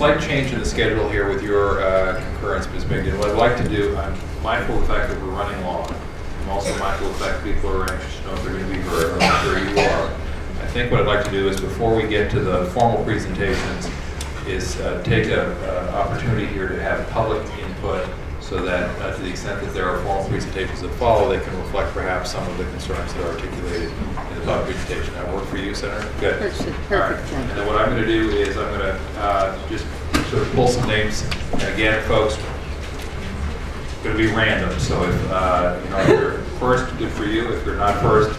slight change in the schedule here with your concurrence, Ms. Migden. What I'd like to do, I'm mindful of the fact that we're running long. I'm also mindful of the fact that people are anxious to know if they're going to be heard. I'm sure you are. I think what I'd like to do is, before we get to the formal presentations, is take an opportunity here to have public input, so that to the extent that there are formal presentations that follow, they can reflect perhaps some of the concerns that are articulated in the public presentation. That work for you, Senator? Good. Perfect. All right. And then what I'm going to do is I'm going to just sort of pull some names. And again, folks, it's going to be random. So if if you're first, good for you. If you're not first,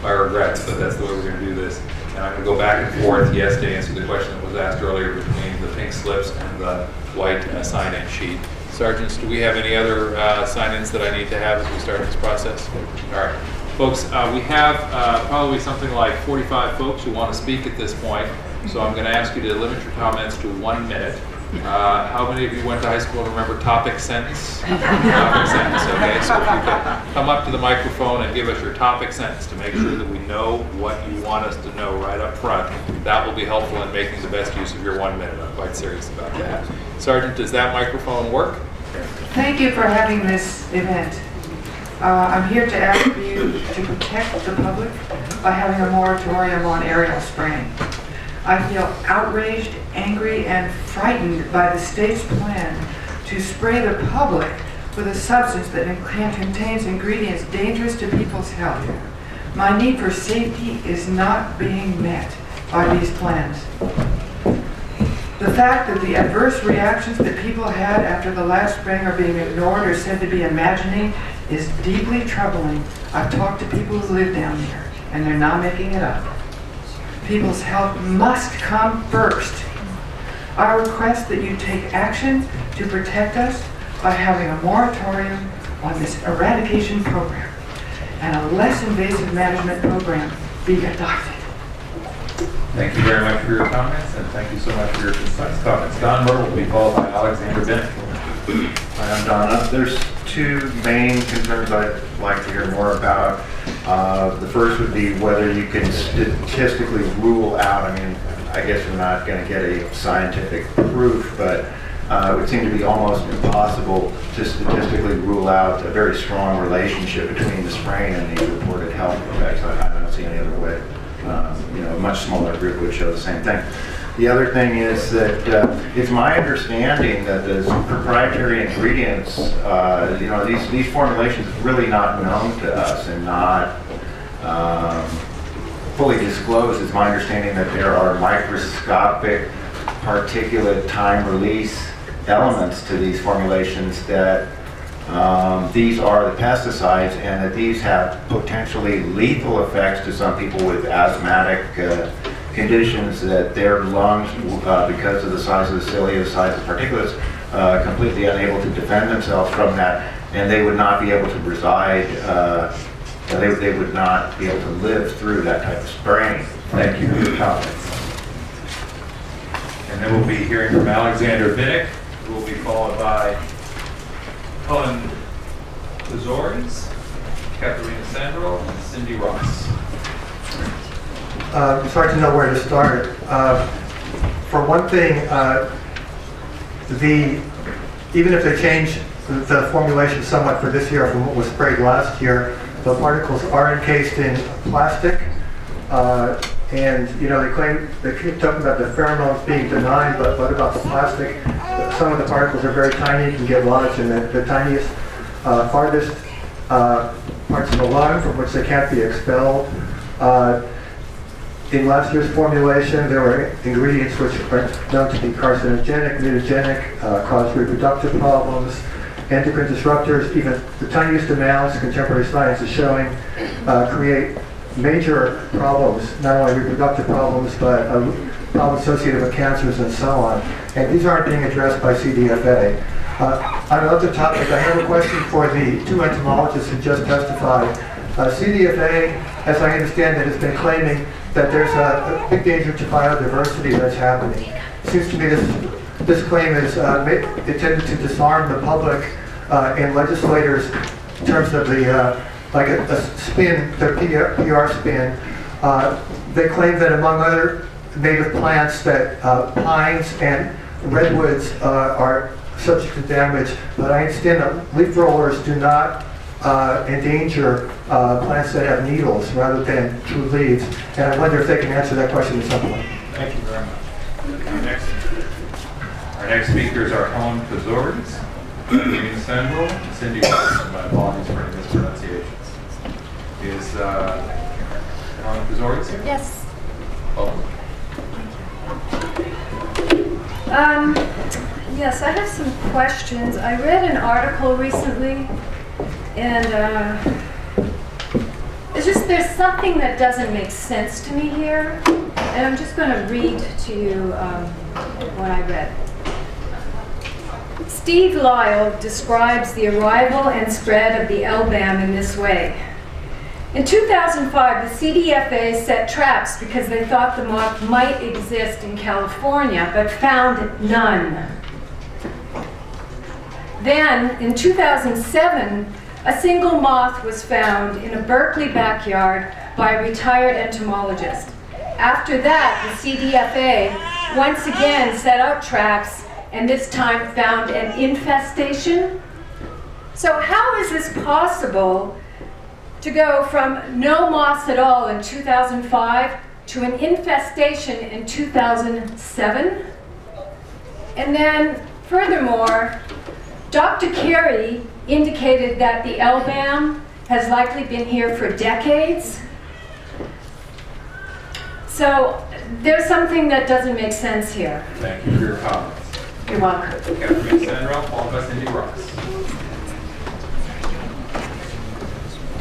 my regrets. But that's the way we're going to do this. And I'm going to go back and forth, yes, to answer the question that was asked earlier between the pink slips and the white sign-in sheet. Sergeants, do we have any other sign-ins that I need to have as we start this process? All right. Folks, we have probably something like 45 folks who want to speak at this point, so I'm going to ask you to limit your comments to 1 minute. How many of you went to high school and remember topic sentence? Topic sentence, okay? So if you can come up to the microphone and give us your topic sentence to make sure that we know what you want us to know right up front, that will be helpful in making the best use of your 1 minute. I'm quite serious about that. Sergeant, does that microphone work? Thank you for having this event. I'm here to ask you to protect the public by having a moratorium on aerial spraying. I feel outraged, angry, and frightened by the state's plan to spray the public with a substance that contains ingredients dangerous to people's health. My need for safety is not being met by these plans. The fact that the adverse reactions that people had after the last spraying are being ignored or said to be imagining is deeply troubling. I've talked to people who live down there, and they're not making it up. People's health must come first. I request that you take action to protect us by having a moratorium on this eradication program and a less invasive management program be adopted. Thank you very much for your comments, and thank you so much for your concise comments. Don Myrtle will be followed by Alexander Bennett. Hi, I'm Don. There's two main concerns I'd like to hear more about. The first would be whether you can statistically rule out, I mean, I guess we're not going to get a scientific proof, but it would seem to be almost impossible to statistically rule out a very strong relationship between the spraying and the reported health effects. I don't see any other way. A much smaller group would show the same thing. The other thing is that it's my understanding that the proprietary ingredients, these formulations are really not known to us and not fully disclosed. It's my understanding that there are microscopic particulate time release elements to these formulations, that these are the pesticides, and that these have potentially lethal effects to some people with asthmatic conditions, that their lungs, because of the size of the cilia, the size of the particulates, completely unable to defend themselves from that, and they would not be able to reside, they would not be able to live through that type of spraying. Thank you for your comments. And then we'll be hearing from Alexander Bennett, who will be followed by Helen Azores, Katharina Sandro, and Cindy Ross. It's hard to know where to start. For one thing, even if they change the formulation somewhat for this year from what was sprayed last year, the particles are encased in plastic, and they keep talking about the pheromones being benign, but what about the plastic? Some of the particles are very tiny, you can get lodged in the tiniest, farthest parts of the lung from which they can't be expelled. In last year's formulation, there were ingredients which are known to be carcinogenic, mutagenic, cause reproductive problems, endocrine disruptors. Even the tiniest amounts, contemporary science is showing, create major problems, not only reproductive problems, but problems associated with cancers and so on. And these aren't being addressed by CDFA. On another topic, I have a question for the two entomologists who just testified. CDFA, as I understand it, has been claiming that there's a big danger to biodiversity that's happening. It seems to me this claim is intended to disarm the public and legislators in terms of the like a spin, their PR spin. They claim that among other native plants that pines and redwoods are subject to damage, but I understand that leaf rollers do not endanger plants that have needles rather than true leaves. And I wonder if they can answer that question at some point. Thank you very much. Our next speakers are Helen Kazords, Green Central, Cindy Ross. My apologies for any mispronunciations. Is Helen Kazords here? Yes. Oh. Yes, I have some questions. I read an article recently, and it's just there's something that doesn't make sense to me here, and I'm just going to read to you what I read. Steve Lyle describes the arrival and spread of the LBAM in this way. In 2005, the CDFA set traps because they thought the moth might exist in California, but found none. Then, in 2007, a single moth was found in a Berkeley backyard by a retired entomologist. After that, the CDFA once again set out traps and this time found an infestation. So how is this possible to go from no moths at all in 2005 to an infestation in 2007? And then, furthermore, Dr. Carey indicated that the LBAM has likely been here for decades. So there's something that doesn't make sense here. Thank you for your comments. You're welcome. Catherine Sandra, followed by Cindy Ross.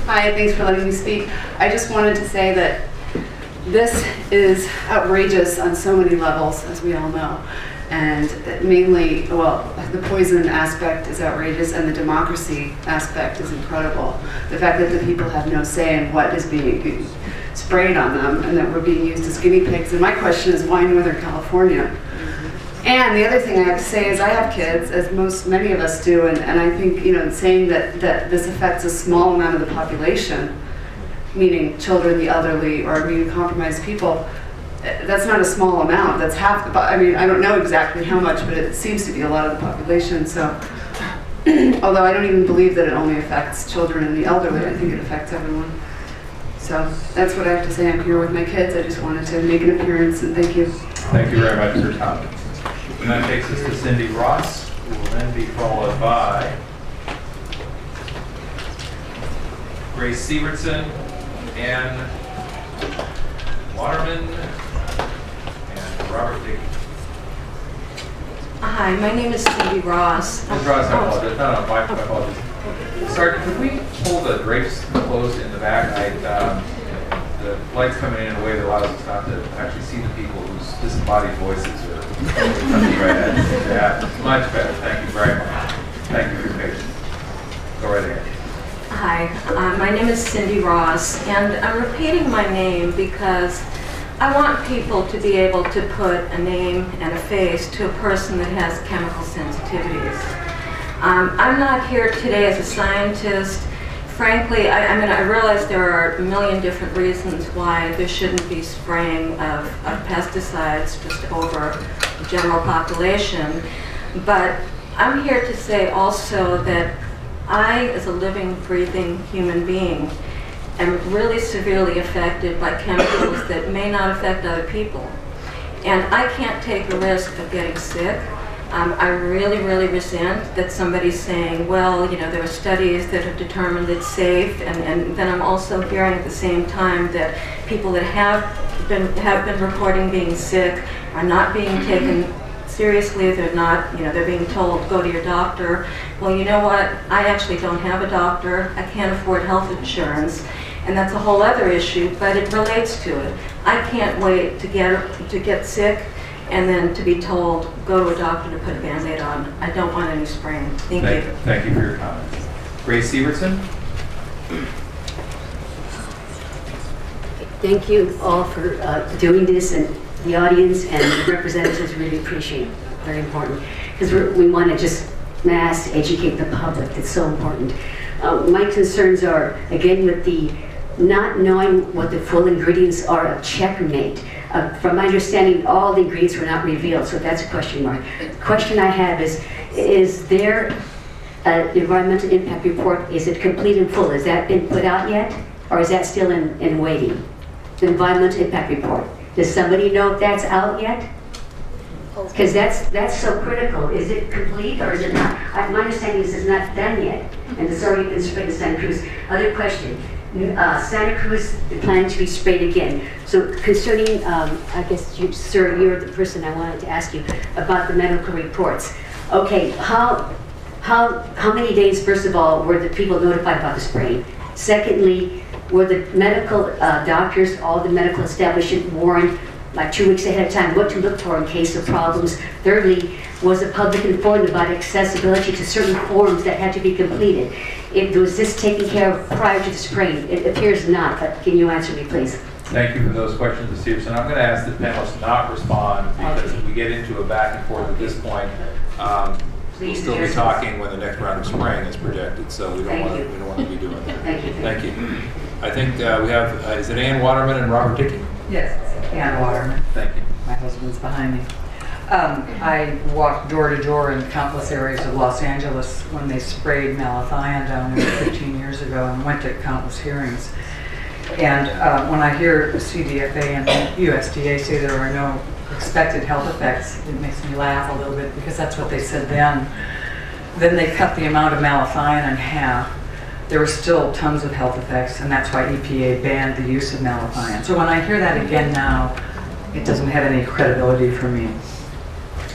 Hi, thanks for letting me speak. I just wanted to say that this is outrageous on so many levels, as we all know. And mainly, well, the poison aspect is outrageous and the democracy aspect is incredible. The fact that the people have no say in what is being sprayed on them and that we're being used as guinea pigs. And my question is, why Northern California? And the other thing I have to say is I have kids, as many of us do, and I think, you know, saying that this affects a small amount of the population, meaning children, the elderly, or immunocompromised people, that's not a small amount. That's half the, I mean, I don't know exactly how much, but it seems to be a lot of the population. So, although I don't even believe that it only affects children and the elderly, I think it affects everyone. So that's what I have to say. I'm here with my kids. I just wanted to make an appearance, and thank you. Thank you very much for your comments. And that takes us to Cindy Ross, who will then be followed by Grace Sievertson, Ann Waterman, and Robert Dickey. Hi, my name is Cindy Ross. Ms. Ross, I apologize. No, my apologies. Sergeant, could we pull the drapes closed in the back? The light's coming in a way that allows us not to actually see the people whose disembodied voices are coming right at us. Yeah, much better. Thank you very much. Thank you for your patience. Go right ahead. Hi, my name is Cindy Ross, and I'm repeating my name because I want people to be able to put a name and a face to a person that has chemical sensitivities. I'm not here today as a scientist. Frankly, I realize there are a million different reasons why there shouldn't be spraying of pesticides just over the general population, but I'm here to say also that I, as a living, breathing human being, am really severely affected by chemicals that may not affect other people. And I can't take the risk of getting sick. I really, really resent that somebody's saying, well, you know, there are studies that have determined it's safe, and then I'm also hearing at the same time that people that have been reporting being sick are not being taken seriously. They're not, you know, they're being told, go to your doctor. Well, you know what? I actually don't have a doctor. I can't afford health insurance. And that's a whole other issue, but it relates to it. I can't wait to get sick and then to be told, go to a doctor to put a Band-Aid on. I don't want any spraying. Thank you. Thank you for your comments. Grace Sievertson. Thank you all for doing this, and the audience and the representatives really appreciate it. Very important, because we want to just mass educate the public. It's so important. My concerns are, again, with the not knowing what the full ingredients are of checkmate. From my understanding, all the ingredients were not revealed, so that's a question mark. question I have is there an environmental impact report? Is it complete and full? Has that been put out yet? Or is that still in waiting? The environmental impact report. Does somebody know if that's out yet? Because that's so critical. Is it complete or is it not? My understanding is it's not done yet, and it's already been sprayed to Santa Cruz. Other question. Santa Cruz planning to be sprayed again. So concerning, I guess, you, sir, you're the person I wanted to ask you about the medical reports. Okay, how many days, first of all, were the people notified about the spraying? Secondly, were the medical doctors, all the medical establishment warned like 2 weeks ahead of time what to look for in case of problems? Thirdly, was the public informed about accessibility to certain forms that had to be completed? Was this taken care of prior to the spraying? It appears not, but can you answer me, please? Thank you for those questions, Ms. Stevenson. I'm going to ask the panelists not respond because if we get into a back and forth at this point, we'll still be talking when the next round of spraying is projected, so we don't want to be doing that. Thank you. Thank you. I think we have, is it Ann Waterman and Robert Dickey? Yes, Ann Waterman. Thank you. My husband's behind me. I walked door to door in countless areas of Los Angeles when they sprayed malathion down there 15 years ago and went to countless hearings. And when I hear CDFA and USDA say there are no expected health effects, it makes me laugh a little bit because that's what they said then. Then they cut the amount of malathion in half. There were still tons of health effects, and that's why EPA banned the use of malathion. So when I hear that again now, it doesn't have any credibility for me.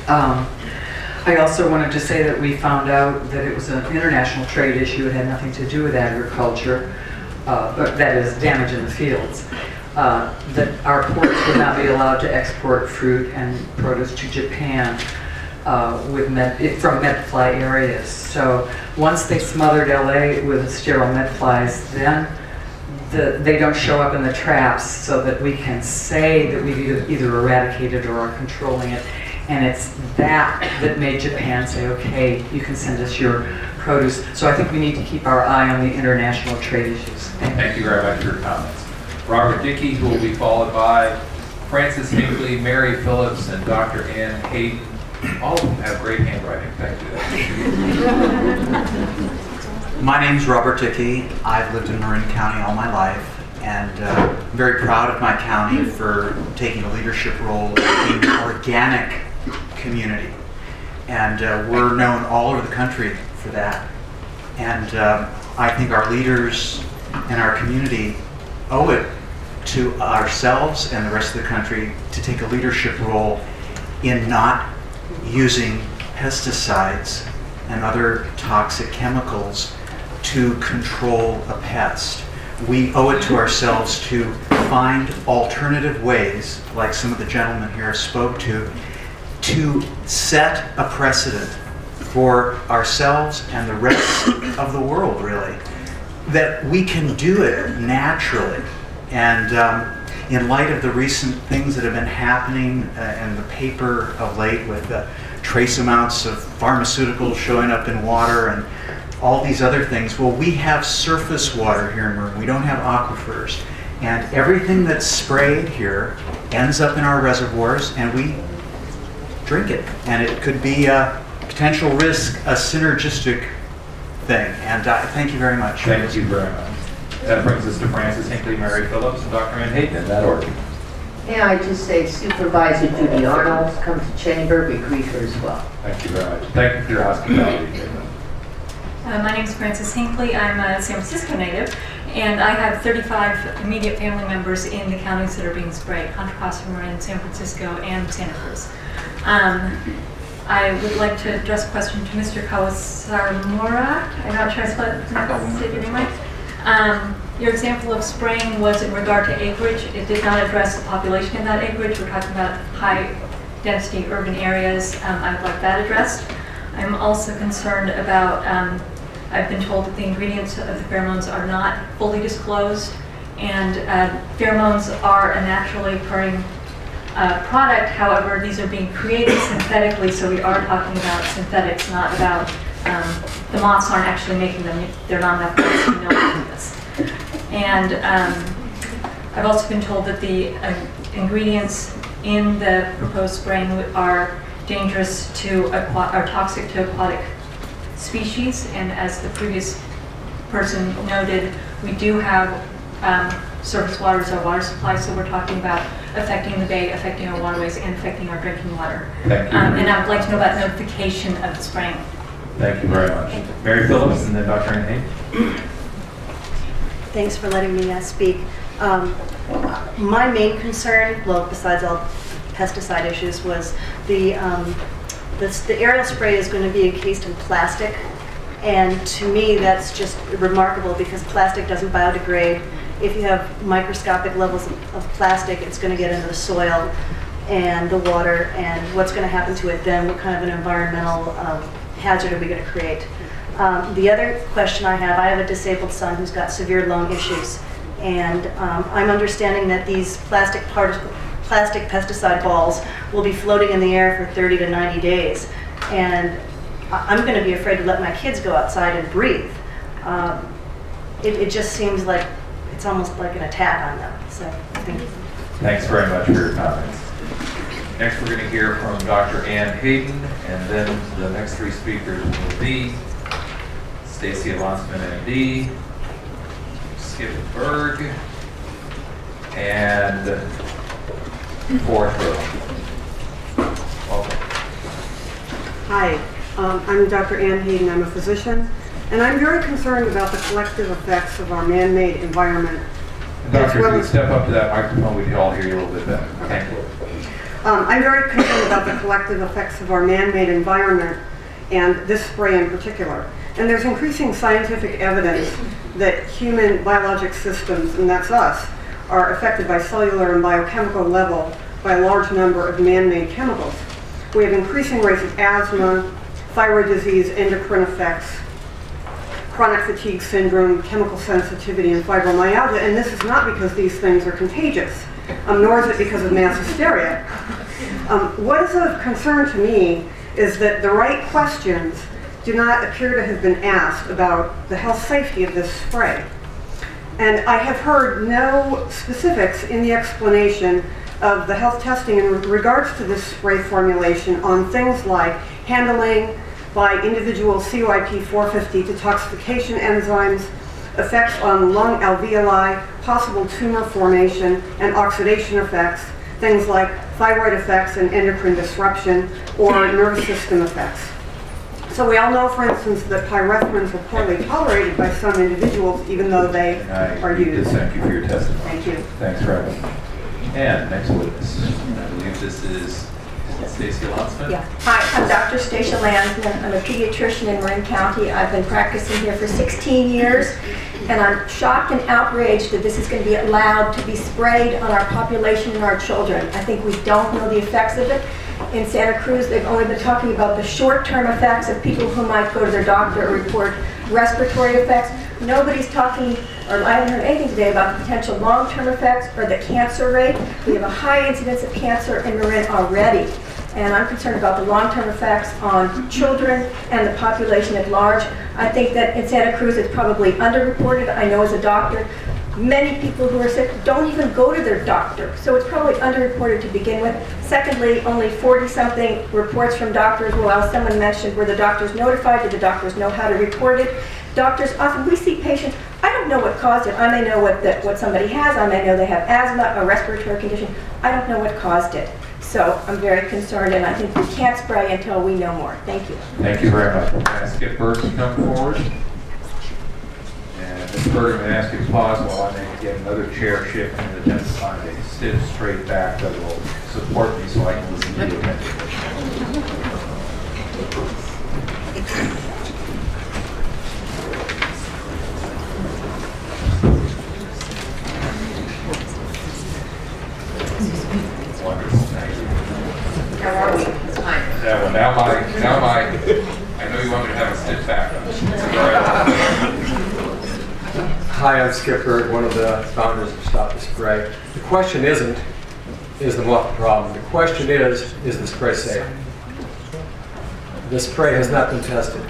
I also wanted to say that we found out that it was an international trade issue. It had nothing to do with agriculture, but that is damage in the fields. That our ports would not be allowed to export fruit and produce to Japan from medfly areas. So once they smothered LA with sterile medflies, then they don't show up in the traps so that we can say that we've either eradicated or are controlling it. And it's that made Japan say, okay, you can send us your produce. So I think we need to keep our eye on the international trade issues. Thank you very much for your comments. Robert Dickey, who will be followed by Francis Hinckley, Mary Phillips, and Dr. Ann Hayden. All of them have great handwriting. Thank you. My name's Robert Dickey. I've lived in Marin County all my life, and I'm very proud of my county for taking a leadership role in the organic community. And we're known all over the country for that. And I think our leaders and our community owe it to ourselves and the rest of the country to take a leadership role in not using pesticides and other toxic chemicals to control a pest. We owe it to ourselves to find alternative ways, like some of the gentlemen here spoke to set a precedent for ourselves and the rest of the world, really, that we can do it naturally. And in light of the recent things that have been happening in the paper of late with trace amounts of pharmaceuticals showing up in water and all these other things, well, we have surface water here in Marin. We don't have aquifers. And everything that's sprayed here ends up in our reservoirs and we drink it. And it could be a potential risk, a synergistic thing. And thank you very much. Thank you very much. That brings us to Francis Hinckley, Mary Phillips, and Dr. Ann Hayden in that order. May I just say Supervisor Judy Arnold comes to chamber, we greet her as well. Thank you very much. Thank you for your hospitality. My name is Frances Hinckley. I'm a San Francisco native, and I have 35 immediate family members in the counties that are being sprayed: Contra Costa, Marin, San Francisco, and Santa Cruz. I would like to address a question to Mr. Kawasamura. I'm not sure I spelled your name right. Your example of spraying was in regard to acreage. It did not address the population in that acreage. We're talking about high-density urban areas. I would like that addressed. I'm also concerned about, I've been told that the ingredients of the pheromones are not fully disclosed, and pheromones are a naturally occurring product. However, these are being created synthetically, so we are talking about synthetics, not about the moths aren't actually making them. They're not enough moths to know about this. And I've also been told that the ingredients in the proposed spraying are dangerous to or toxic to aquatic species. And as the previous person noted, we do have surface water as our water supply, so we're talking about affecting the bay, affecting our waterways, and affecting our drinking water. Thank you. And I would like to know about notification of the spraying. Thank you very much. Mary Phillips and then Dr. Ann. Thanks for letting me speak. My main concern, well, besides all pesticide issues, was the aerial spray is going to be encased in plastic. And to me, that's just remarkable because plastic doesn't biodegrade. If you have microscopic levels of plastic, it's going to get into the soil and the water, and what's going to happen to it then? What kind of an environmental hazard are we going to create? The other question I have a disabled son who's got severe lung issues, and I'm understanding that these plastic pesticide balls will be floating in the air for 30 to 90 days, and I'm going to be afraid to let my kids go outside and breathe. It just seems like it's almost like an attack on them. So, thank you. Thanks very much for your comments. Next, we're going to hear from Dr. Ann Hayden, and then the next three speakers will be Stacy Lantzman, MD, Skip Berg, and fourth row. Welcome. Hi, I'm Dr. Ann Hayden. I'm a physician, and I'm very concerned about the collective effects of our man-made environment. Doctor, if you would step up to that microphone, we can all hear you a little bit better. Thank you. I'm very concerned about the collective effects of our man-made environment, and this spray in particular. And there's increasing scientific evidence that human biologic systems, and that's us, are affected by cellular and biochemical level by a large number of man-made chemicals. We have increasing rates of asthma, thyroid disease, endocrine effects, chronic fatigue syndrome, chemical sensitivity, and fibromyalgia, and this is not because these things are contagious, nor is it because of mass hysteria. What is of concern to me is that the right questions do not appear to have been asked about the health safety of this spray. And I have heard no specifics in the explanation of the health testing in regards to this spray formulation on things like handling by individual CYP450 detoxification enzymes, effects on lung alveoli, possible tumor formation and oxidation effects, things like thyroid effects and endocrine disruption, or nervous system effects. So we all know, for instance, that pyrethrins are poorly tolerated by some individuals, even though they are used. Thank you for your testimony. Thank you. Thanks, Rafael. And next witness, I believe this is Stacy Lantzman. Yeah. Hi, I'm Dr. Stacia Landsman. I'm a pediatrician in Marin County. I've been practicing here for 16 years, and I'm shocked and outraged that this is going to be allowed to be sprayed on our population and our children. I think we don't know the effects of it. In Santa Cruz, they've only been talking about the short-term effects of people who might go to their doctor or report respiratory effects. Nobody's talking, or I haven't heard anything today about the potential long-term effects or the cancer rate. We have a high incidence of cancer in Marin already, and I'm concerned about the long-term effects on children and the population at large. I think that in Santa Cruz it's probably underreported. I know as a doctor, many people who are sick don't even go to their doctor, so it's probably underreported to begin with. Secondly, only 40-something reports from doctors. Well, someone mentioned, were the doctors notified? Did the doctors know how to report it? Doctors, often we see patients, I don't know what caused it. I may know what somebody has. I may know they have asthma, a respiratory condition. I don't know what caused it. So I'm very concerned, and I think we can't spray until we know more. Thank you. Thank you very much. Can I ask Skip Berg to come forward? And Ms. Berg, I'm going to ask you to pause while I get another chair shift and attempt to find a stiff, straight back that will support me so I can listen to you attentively. Wonderful, thank you. How are we? It's fine. Yeah, well, now my, I know you want me to have a stiff back on. Hi, I'm Skip Berg, one of the founders of Stop the Spray. The question isn't, is the moth a problem? The question is the spray safe? The spray has not been tested.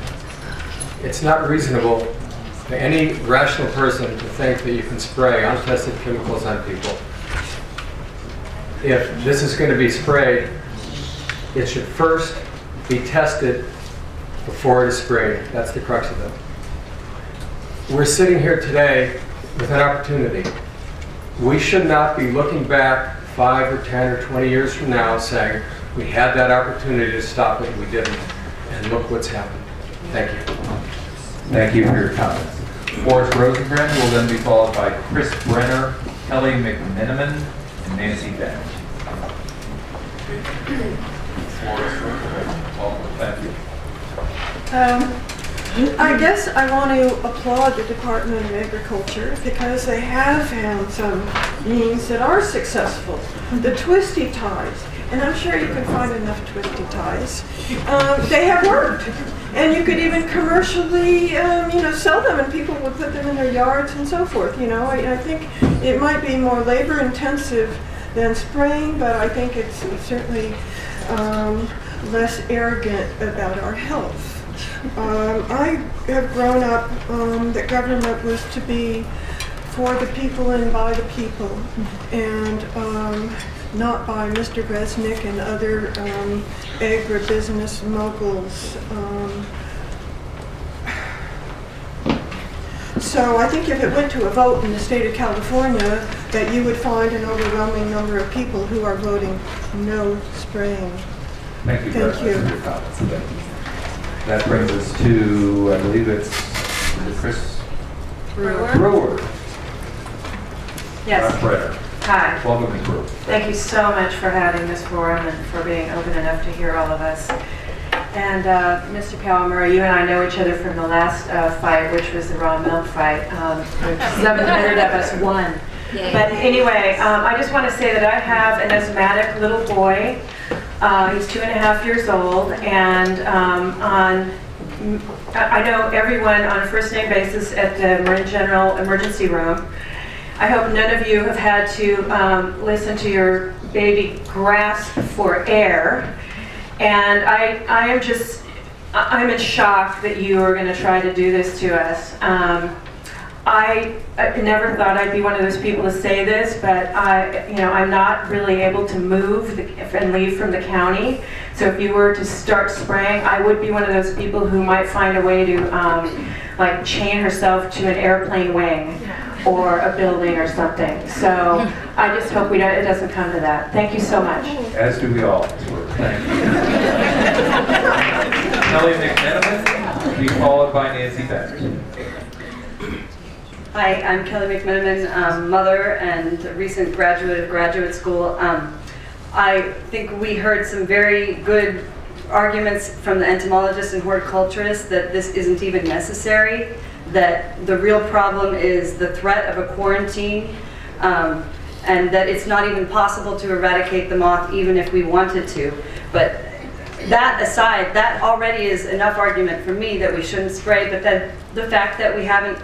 It's not reasonable to any rational person to think that you can spray untested chemicals on people. If this is going to be sprayed it should first be tested before it is sprayed. That's the crux of it. We're sitting here today with an opportunity. We should not be looking back 5 or 10 or 20 years from now saying, we had that opportunity to stop it and we didn't. And look what's happened. Thank you. Thank you for your comments. Forrest Rosengren will then be followed by Chris Brenner, Kelly McMiniman, and Nancy Bennett. Forrest Rosengren, welcome. Thank you. I guess I want to applaud the Department of Agriculture because they have found some means that are successful. The twisty ties, and I'm sure you can find enough twisty ties, they have worked. And you could even commercially, sell them, and people would put them in their yards and so forth. I think it might be more labor intensive than spraying, but I think it's certainly less arrogant about our health. I have grown up that government was to be for the people and by the people, and not by Mr. Resnick and other agribusiness moguls. So I think if it went to a vote in the state of California, that you would find an overwhelming number of people who are voting no spraying. Thank you very much for your comments today. That brings us to, I believe it's Chris Brewer. Yes. Brenner. Hi. Welcome, Ms. Brewer. Thank you so much for having this forum and for being open enough to hear all of us. And Mr. Kawamura, you and I know each other from the last fight, which was the raw milk fight, which 700 of us won. Yay. But anyway, I just want to say that I have an asthmatic little boy. He's 2.5 years old, and I know everyone on a first name basis at the Marin General Emergency Room. I hope none of you have had to listen to your baby grasp for air. And I'm in shock that you are going to try to do this to us. I never thought I'd be one of those people to say this, but I'm not really able to move and leave from the county. So if you were to start spraying, I would be one of those people who might find a way to like chain herself to an airplane wing or a building or something. So I just hope it doesn't come to that. Thank you so much. As do we all. Thank you. Kelly McMiniman will be followed by Nancy Bennett. Hi, I'm Kelly McMiniman, mother and recent graduate of graduate school. I think we heard some very good arguments from the entomologists and horticulturists that this isn't even necessary, that the real problem is the threat of a quarantine, and that it's not even possible to eradicate the moth even if we wanted to. But that aside, that already is enough argument for me that we shouldn't spray, but then the fact that we haven't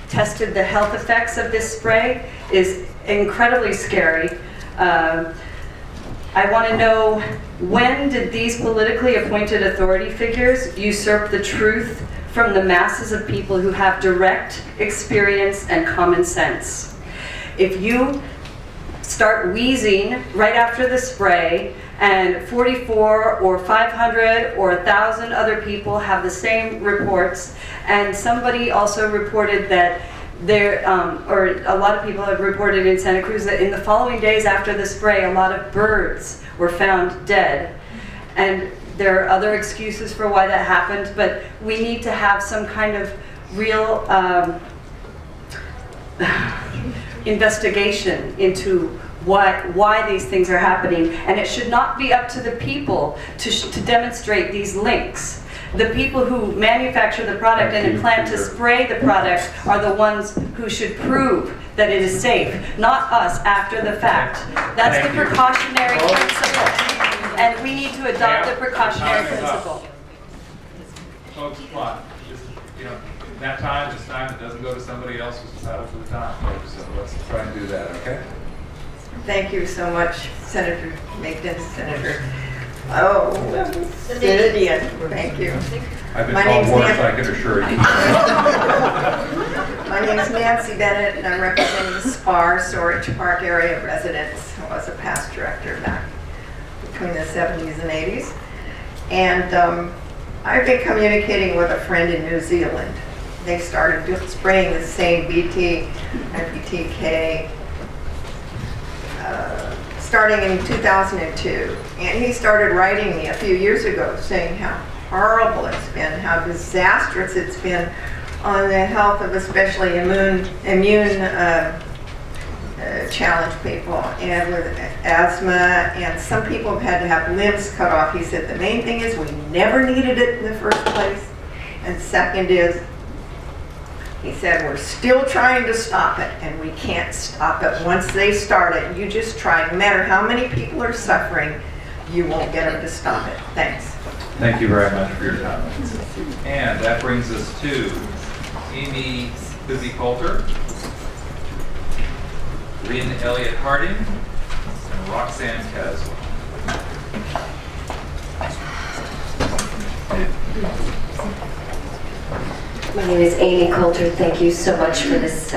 tested the health effects of this spray is incredibly scary. I want to know, when did these politically appointed authority figures usurp the truth from the masses of people who have direct experience and common sense? If you start wheezing right after the spray, and 44 or 500 or 1,000 other people have the same reports, and somebody also reported that or a lot of people have reported in Santa Cruz that in the following days after the spray, a lot of birds were found dead. And there are other excuses for why that happened, but we need to have some kind of real investigation into why these things are happening, and it should not be up to the people to demonstrate these links. The people who manufacture the product and plan to spray the product are the ones who should prove that it is safe, not us after the fact. That's the precautionary principle, and we need to adopt the precautionary principle. Folks, come on. Just, that time, this time, it doesn't go to somebody else who's entitled to the time, folks. So let's try and do that, okay? Thank you so much, Senator Migden, Senator. Oh, Cynthia, thank you. I've been called worse, I can assure you. My name is Nancy Bennett, and I'm representing the SPAR Storage Park Area residents. I was a past director back between the 70s and 80s. And I've been communicating with a friend in New Zealand. They started spraying the same BT and BTK starting in 2002. And he started writing me a few years ago saying how horrible it's been, how disastrous it's been on the health of especially immune challenged people and with asthma, and some people have had to have limbs cut off. He said the main thing is we never needed it in the first place, and second is, he said, we're still trying to stop it, and we can't stop it. Once they start it, you just try. No matter how many people are suffering, you won't get them to stop it. Thanks. Thank you very much for your comments. And that brings us to Amy Coulter, Lynn Elliott Harding, and Roxanne Caswell. My name is Amy Coulter. Thank you so much for this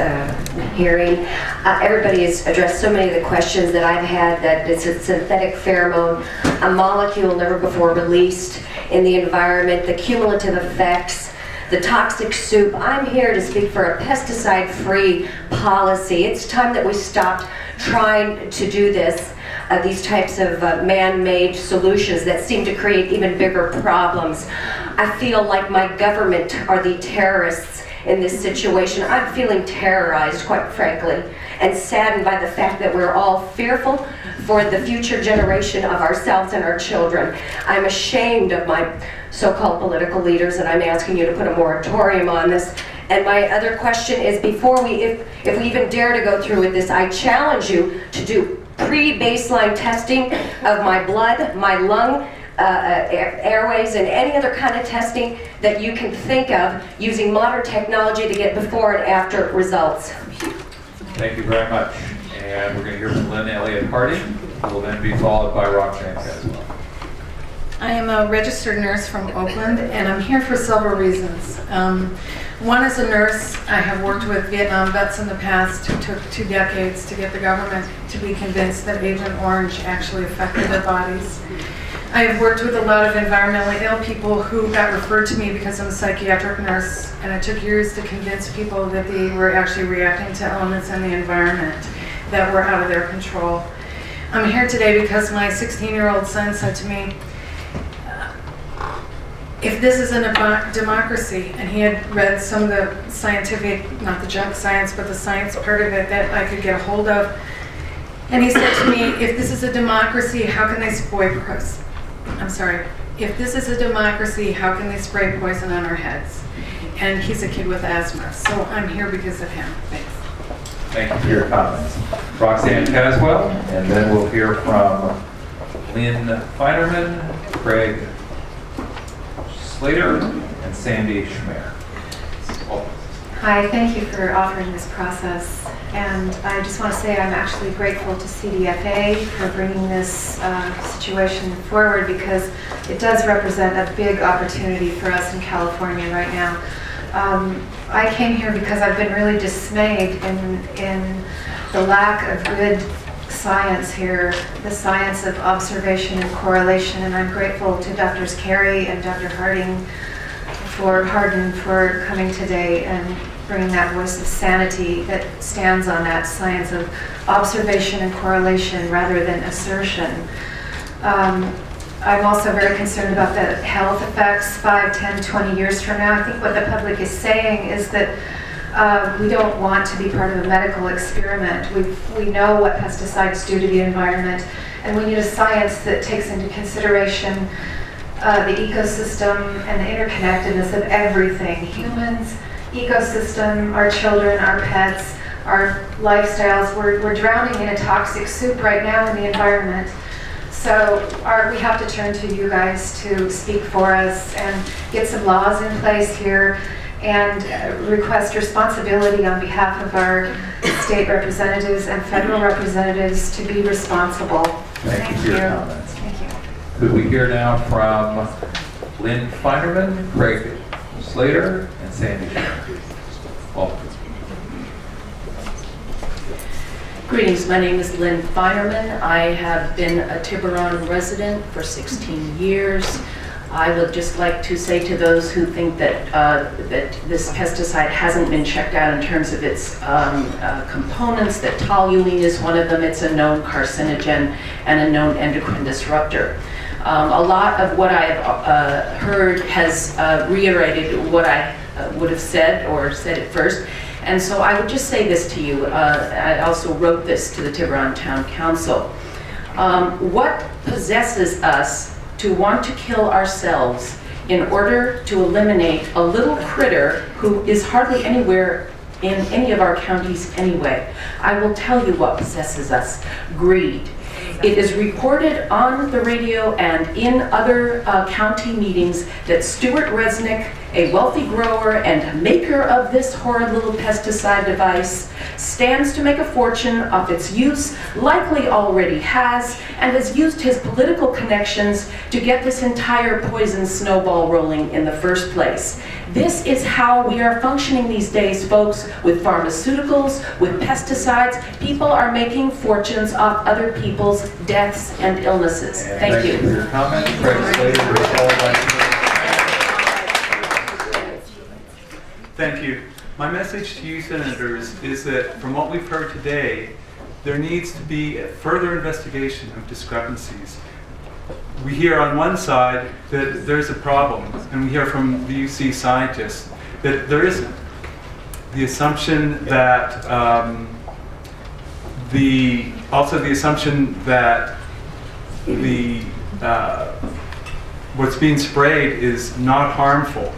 hearing. Everybody has addressed so many of the questions that I've had, that it's a synthetic pheromone, a molecule never before released in the environment, the cumulative effects, the toxic soup. I'm here to speak for a pesticide-free policy. It's time that we stopped trying to do this, these types of man-made solutions that seem to create even bigger problems. I feel like my government are the terrorists in this situation. I'm feeling terrorized, quite frankly, and saddened by the fact that we're all fearful for the future generation of ourselves and our children. I'm ashamed of my so-called political leaders, and I'm asking you to put a moratorium on this. And my other question is, before we, if we even dare to go through with this, I challenge you to do pre-baseline testing of my blood, my lung, airways, and any other kind of testing that you can think of using modern technology to get before and after results. Thank you very much. And we're going to hear from Lynn Elliott Harding, who will then be followed by Roxanne Caswell. I am a registered nurse from Oakland, and I'm here for several reasons. One is a nurse. I have worked with Vietnam vets in the past who took 2 decades to get the government to be convinced that Agent Orange actually affected their bodies. I have worked with a lot of environmentally ill people who got referred to me because I'm a psychiatric nurse, and it took years to convince people that they were actually reacting to elements in the environment that were out of their control. I'm here today because my 16-year-old son said to me, if this is a democracy, and he had read some of the scientific, not the junk science, but the science part of it that I could get a hold of, and he said to me, if this is a democracy, how can they spray poison? I'm sorry. If this is a democracy, how can they spray poison on our heads? And he's a kid with asthma, so I'm here because of him. Thanks. Thank you for your comments. Roxanne Caswell, and then we'll hear from Lynn Feinerman, Craig Slater, and Sandy Schmer. Hi, thank you for offering this process. And I just want to say I'm actually grateful to CDFA for bringing this situation forward, because it does represent a big opportunity for us in California right now. I came here because I've been really dismayed in the lack of good science here, the science of observation and correlation, and I'm grateful to Drs. Carey and Dr. Harding for coming today and bringing that voice of sanity that stands on that science of observation and correlation rather than assertion. I'm also very concerned about the health effects 5, 10, 20 years from now. I think what the public is saying is that we don't want to be part of a medical experiment. We know what pesticides do to the environment, and we need a science that takes into consideration the ecosystem and the interconnectedness of everything. Humans, ecosystem, our children, our pets, our lifestyles. We're drowning in a toxic soup right now in the environment. So we have to turn to you guys to speak for us and get some laws in place here and request responsibility on behalf of our state representatives and federal representatives to be responsible. Thank you for your comments. Thank you. Could we hear now from Lynn Feinerman, Craig Slater, and Sandy Schmer? Welcome. Greetings, my name is Lynn Finerman. I have been a Tiburon resident for 16 years. I would just like to say to those who think that, that this pesticide hasn't been checked out in terms of its components, that toluene is one of them. It's a known carcinogen and a known endocrine disruptor. A lot of what I've heard has reiterated what I would have said or said at first. And so I would just say this to you. I also wrote this to the Tiburon Town Council. What possesses us to want to kill ourselves in order to eliminate a little critter who is hardly anywhere in any of our counties anyway? I will tell you what possesses us: greed. It is reported on the radio and in other county meetings that Stuart Resnick, a wealthy grower and maker of this horrid little pesticide device, stands to make a fortune off its use, likely already has, and has used his political connections to get this entire poison snowball rolling in the first place. This is how we are functioning these days, folks, with pharmaceuticals, with pesticides. People are making fortunes off other people's deaths and illnesses. Thank you. For your comment. Thank you. My message to you, senators, is that from what we've heard today, there needs to be a further investigation of discrepancies. We hear on one side that there's a problem, and we hear from the UC scientists that there isn't. The assumption that also the assumption that what's being sprayed is not harmful.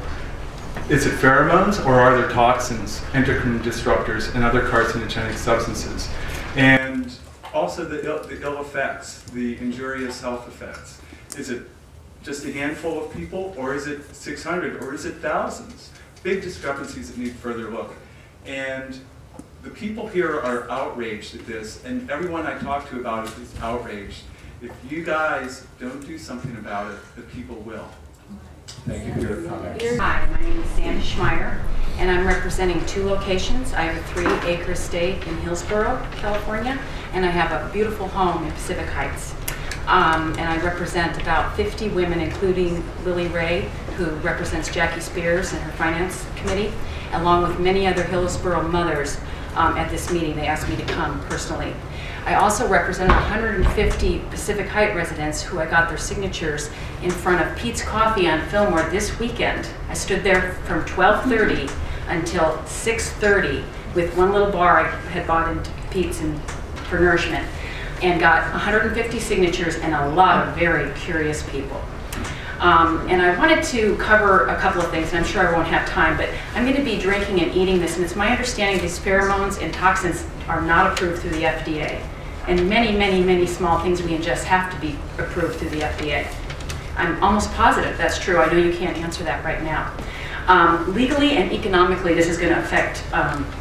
Is it pheromones, or are there toxins, endocrine disruptors, and other carcinogenic substances? And also the ill effects, the injurious health effects. Is it just a handful of people, or is it 600, or is it thousands? Big discrepancies that need further look. And the people here are outraged at this, and everyone I talk to about it is outraged. If you guys don't do something about it, the people will. Thank you for your comments. Hi, my name is Sandy Schmeier, and I'm representing 2 locations. I have a 3-acre estate in Hillsborough, California, and I have a beautiful home in Pacific Heights. And I represent about 50 women, including Lily Ray, who represents Jackie Spears and her finance committee, along with many other Hillsborough mothers at this meeting. They asked me to come personally. I also represent 150 Pacific Heights residents who I got their signatures in front of Pete's Coffee on Fillmore this weekend. I stood there from 12:30 until 6:30 with one little bar I had bought into Pete's for nourishment, and got 150 signatures and a lot of very curious people. And I wanted to cover a couple of things, and I'm sure I won't have time, but I'm going to be drinking and eating this, and it's my understanding these pheromones and toxins are not approved through the FDA. And many, many, many small things we ingest have to be approved through the FDA. I'm almost positive that's true. I know you can't answer that right now. Legally and economically, this is going to affect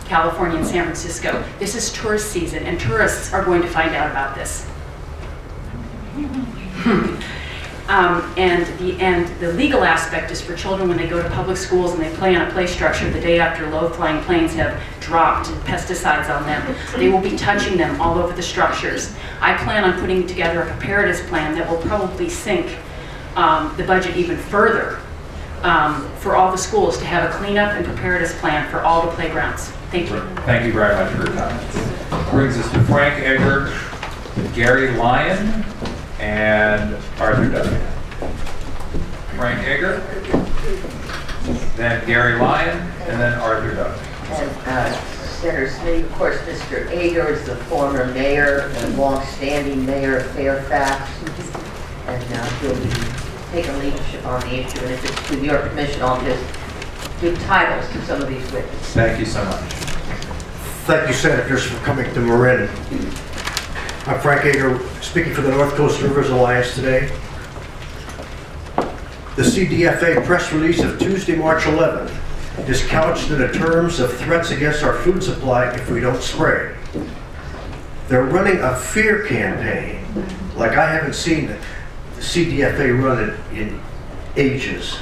California and San Francisco. This is tourist season, and tourists are going to find out about this. And the legal aspect is for children when they go to public schools and they play on a play structure the day after low-flying planes have dropped pesticides on them. They will be touching them all over the structures. I plan on putting together a preparedness plan that will probably sink the budget even further for all the schools to have a cleanup and preparedness plan for all the playgrounds. Thank you. Thank you very much for your comments. Brings us to Frank Egger, Gary Lyon, and Arthur W. Frank Egger, then Gary Lyon, and then Arthur W. And Senator Smith, of course, Mr. Egger is the former mayor and long-standing mayor of Fairfax, and he'll be taking leadership on the issue. And if it's with your permission, I'll just give titles to some of these witnesses. Thank you so much. Thank you, Senators, for coming to Marin. I'm Frank Egger, speaking for the North Coast Rivers Alliance today. The CDFA press release of Tuesday, March 11th is couched in the terms of threats against our food supply if we don't spray. They're running a fear campaign like I haven't seen the CDFA run it in ages.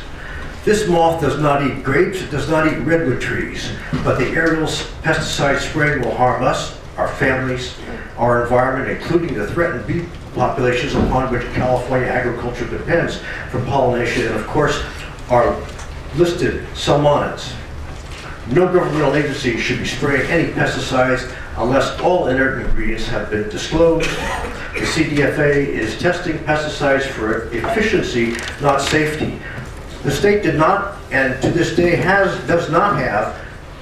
This moth does not eat grapes, it does not eat redwood trees, but the aerial pesticide spraying will harm us, our families, our environment, including the threatened bee populations upon which California agriculture depends for pollination, and of course, our listed salmonids. No governmental agency should be spraying any pesticides unless all inert ingredients have been disclosed. The CDFA is testing pesticides for efficiency, not safety. The state did not, and to this day does not have,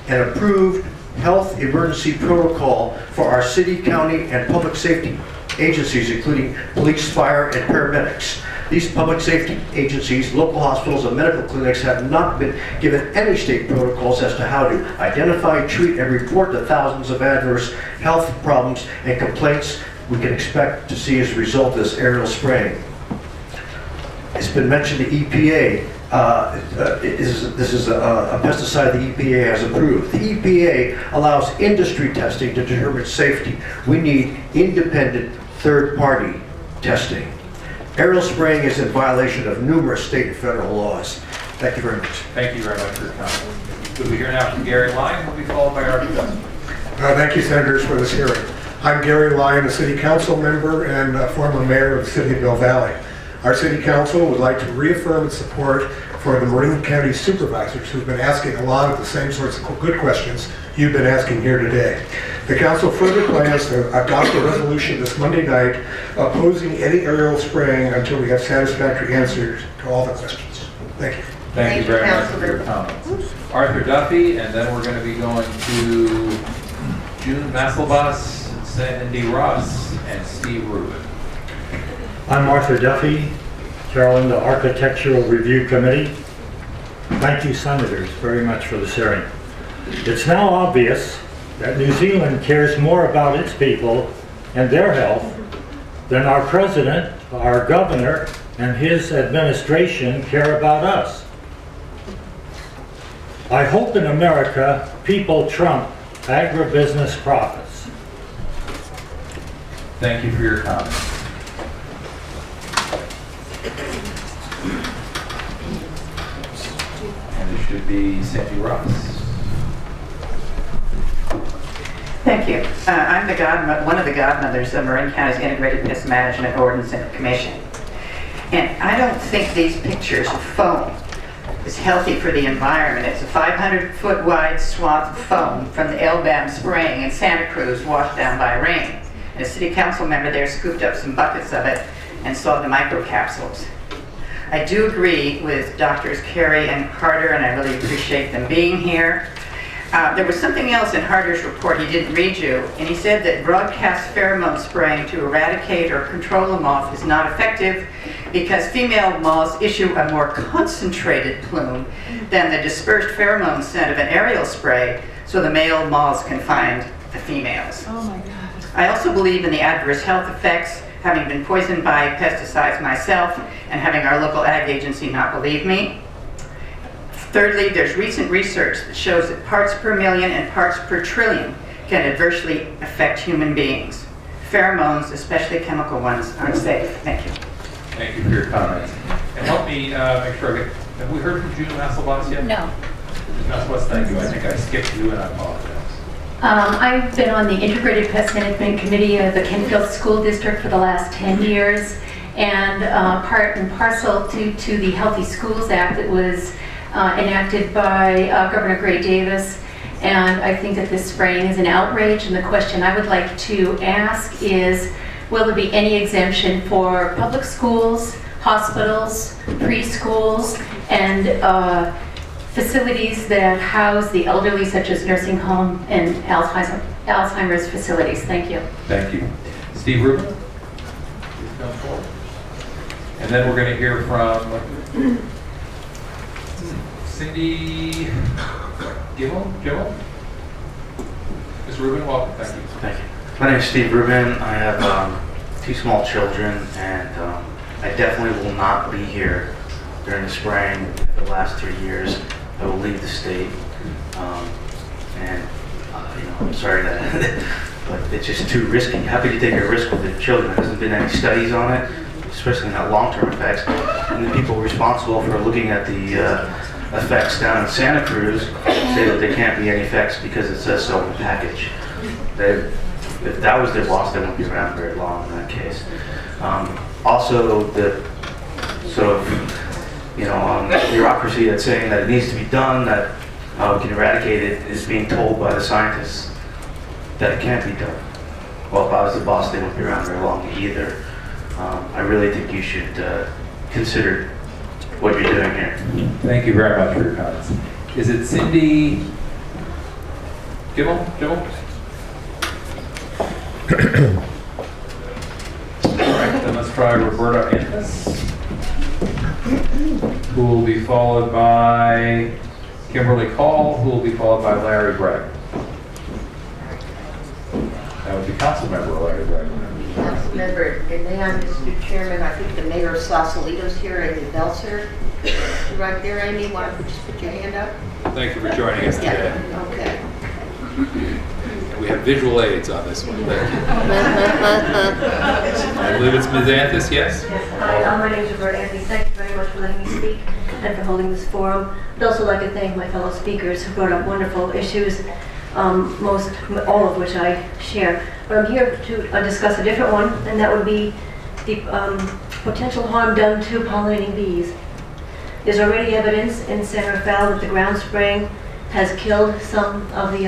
an approved health emergency protocol for our city, county, and public safety agencies, including police, fire, and paramedics. These public safety agencies, local hospitals, and medical clinics have not been given any state protocols as to how to identify, treat, and report the thousands of adverse health problems and complaints we can expect to see as a result of this aerial spraying. It's been mentioned the EPA. This is a pesticide the EPA has approved. The EPA allows industry testing to determine safety. We need independent third-party testing. Aerial spraying is in violation of numerous state and federal laws. Thank you very much. Thank you very much for your comment. We'll be here now from Gary Lyon, who will be followed by our Thank you, Senators, for this hearing. I'm Gary Lyon, a City Council member and former mayor of the City of Mill Valley. Our City Council would like to reaffirm its support for the Marin County supervisors who've been asking a lot of the same sorts of good questions you've been asking here today. The Council further plans to adopt a resolution this Monday night opposing any aerial spraying until we have satisfactory answers to all the questions. Thank you. Thank you very much for your comments. Arthur Duffy, and then we're going to be going to June Masselbus, Sandy Ross, and Steve Rubin. I'm Arthur Duffy, Chairman of the Architectural Review Committee. Thank you, Senators, very much for this hearing. It's now obvious that New Zealand cares more about its people and their health than our President, our Governor, and his administration care about us. I hope in America people trump agribusiness profits. Thank you for your comments. And it should be Sandy Ross. Thank you. I'm one of the godmothers of Marin County's Integrated Pest Management Ordinance and Commission. And I don't think these pictures of foam is healthy for the environment. It's a 500-foot wide swath of foam from the LBAM spraying in Santa Cruz washed down by rain. And a city council member there scooped up some buckets of it and saw the microcapsules. I do agree with Drs. Carey and Harder, and I really appreciate them being here. There was something else in Harder's report he didn't read you, and he said that broadcast pheromone spraying to eradicate or control a moth is not effective because female moths issue a more concentrated plume than the dispersed pheromone scent of an aerial spray, so the male moths can find the females. Oh my God. I also believe in the adverse health effects, having been poisoned by pesticides myself and having our local ag agency not believe me. Thirdly, there's recent research that shows that parts per million and parts per trillion can adversely affect human beings. Pheromones, especially chemical ones, aren't safe. Thank you. Thank you for your comments. And help me make sure I get, have we heard from June Masselbus yet? No. June Masselbus, thank you. I think I skipped you and I apologize. I've been on the Integrated Pest Management Committee of the Kentfield School District for the last 10 years, and part and parcel to the Healthy Schools Act that was enacted by Governor Gray Davis. And I think that this spraying is an outrage, and the question I would like to ask is, will there be any exemption for public schools, hospitals, preschools, and facilities that house the elderly, such as nursing home and Alzheimer's facilities? Thank you. Thank you. Steve Rubin, please come forward. And then we're going to hear from Cindy Gimmel? Ms. Rubin, welcome. Thank you. Thank you. My name is Steve Rubin. I have 2 small children, and I definitely will not be here during the spraying for the last 3 years. I will leave the state, and I'm sorry that, but it's just too risky. How could you take a risk with the children? There hasn't been any studies on it, especially not long-term effects. And the people responsible for looking at the effects down in Santa Cruz say that there can't be any effects because it says so in the package. if that was their boss, they wouldn't be around very long in that case. Also, the sort of, bureaucracy that's saying that it needs to be done, that we can eradicate it, is being told by the scientists that it can't be done. Well, if I was the boss, they wouldn't be around very long either. I really think you should consider what you're doing here. Thank you very much for your comments. Is it Cindy Gibble? All right, then let's try Roberta Anthus, who will be followed by Kimberly Call, who will be followed by Larry Gregg. That would be Councilmember Larry Gregg. Councilmember, and then Mr. Chairman, I think the mayor of Sausalito's here, Amy Belser. Right there, Amy, why don't you just put your hand up? Thank you for joining us today. Yeah, okay. And we have visual aids on this one. Thank you. I believe it's Ms. Anthus, yes? Hi, my name is Roberta Anthony. Thank you very much for letting me speak and for holding this forum. I'd also like to thank my fellow speakers who brought up wonderful issues, all of which I share. But I'm here to discuss a different one, and that would be the potential harm done to pollinating bees. There's already evidence in San Rafael that the ground spraying has killed some of the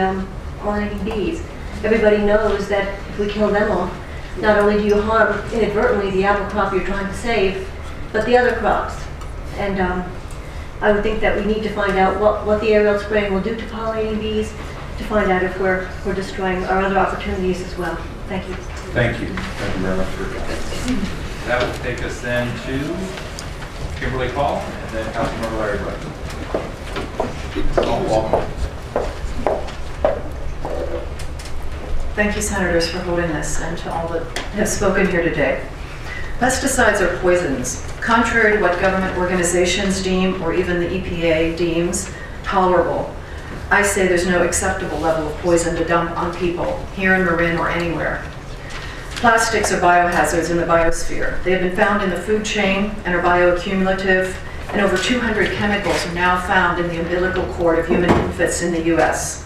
pollinating bees. Everybody knows that if we kill them off, not only do you harm inadvertently the apple crop you're trying to save, but the other crops. And I would think that we need to find out what the aerial spraying will do to pollinating bees, to find out if we're destroying our other opportunities as well. Thank you. Thank you. Thank you very much for your comments. That will take us then to Kimberly Call and then Councilmember Larry Gregg. Welcome. Thank you, Senators, for holding this, and to all that have spoken here today. Pesticides are poisons. Contrary to what government organizations deem, or even the EPA deems, tolerable, I say there's no acceptable level of poison to dump on people, here in Marin or anywhere. Plastics are biohazards in the biosphere. They have been found in the food chain and are bioaccumulative, and over 200 chemicals are now found in the umbilical cord of human infants in the U.S.